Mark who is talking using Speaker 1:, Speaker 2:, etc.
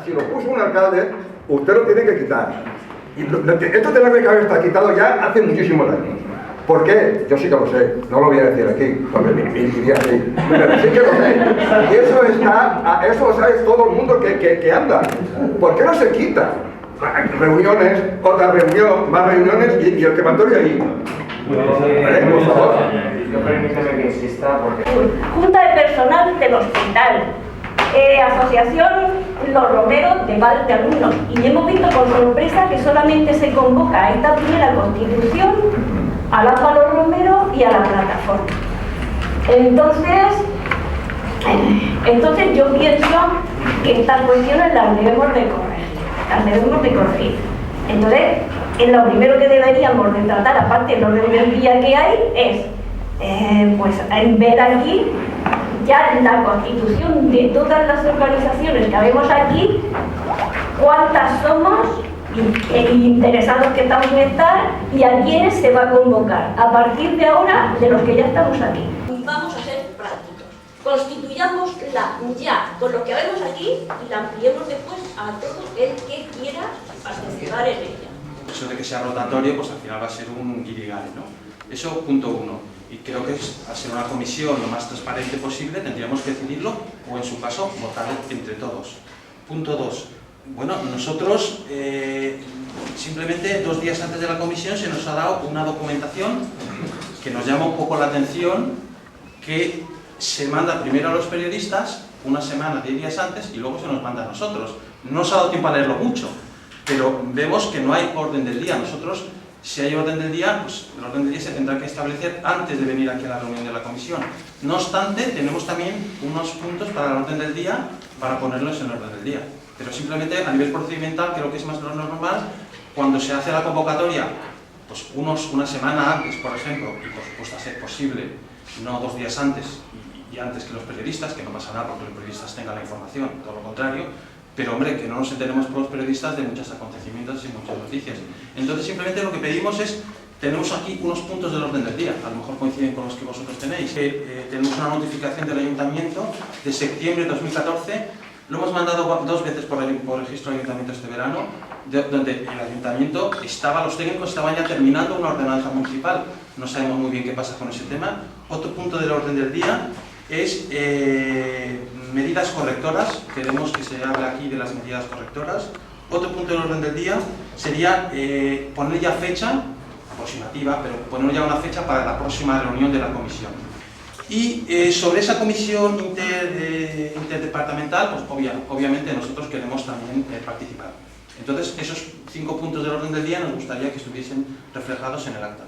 Speaker 1: Si lo puso un alcalde, usted lo tiene que quitar. Y esto tendría que haber estado quitado ya hace muchísimos años. ¿Por qué? Yo sí que lo sé, no lo voy a decir aquí, porque me iría así. Pero sí que lo sé. Y eso lo sabe todo el mundo que anda. ¿Por qué no se quita? Reuniones, otra reunión, más reuniones y el quematorio ahí. Por favor.
Speaker 2: Yo permíteme que insista porque...
Speaker 3: Junta de personal del hospital, asociación Los Romeros de Val de Alumnos, y hemos visto con sorpresa que solamente se convoca a esta primera constitución a la Los Romeros y a la plataforma. Entonces yo pienso que estas cuestiones las debemos de corregir. Entonces, lo primero que deberíamos de tratar, aparte del orden del día que hay, es ver aquí ya la constitución de todas las organizaciones que vemos aquí, cuántas somos, interesados que estamos en estar y a quiénes se va a convocar a partir de ahora de los que ya estamos aquí. Vamos a ser prácticos, constituyámosla ya con lo que vemos aquí y la ampliemos después a todo el que quiera participar en ella.
Speaker 4: Eso de que sea rotatorio, pues al final va a ser un guirigay, ¿no? Eso punto uno. Y creo que al ser una comisión lo más transparente posible tendríamos que decidirlo o en su caso votarlo entre todos. Punto dos. Bueno, nosotros simplemente 2 días antes de la comisión se nos ha dado una documentación que nos llama un poco la atención, que se manda primero a los periodistas una semana, 10 días antes, y luego se nos manda a nosotros. No nos ha dado tiempo a leerlo mucho, pero vemos que no hay orden del día. Nosotros, si hay orden del día, pues el orden del día se tendrá que establecer antes de venir aquí a la reunión de la comisión. No obstante, tenemos también unos puntos para el orden del día para ponerlos en el orden del día. Pero simplemente a nivel procedimental creo que es más lo normal cuando se hace la convocatoria, pues una semana antes, por ejemplo, y por supuesto a ser posible, no 2 días antes y antes que los periodistas, que no pasa nada porque los periodistas tengan la información, todo lo contrario, pero hombre, que no nos enteremos por los periodistas de muchos acontecimientos y muchas noticias. Entonces simplemente lo que pedimos es, tenemos aquí unos puntos del orden del día, a lo mejor coinciden con los que vosotros tenéis. Tenemos una notificación del Ayuntamiento de septiembre de 2014, lo hemos mandado 2 veces por registro de Ayuntamiento este verano, donde el Ayuntamiento los técnicos estaban ya terminando una ordenanza municipal. No sabemos muy bien qué pasa con ese tema. Otro punto del orden del día es medidas correctoras. Queremos que se hable aquí de las medidas correctoras. Otro punto del orden del día sería poner ya fecha aproximativa, pero poner ya una fecha para la próxima reunión de la comisión. Y sobre esa comisión interdepartamental, pues obviamente nosotros queremos también participar. Entonces, esos 5 puntos del orden del día nos gustaría que estuviesen reflejados en el acta.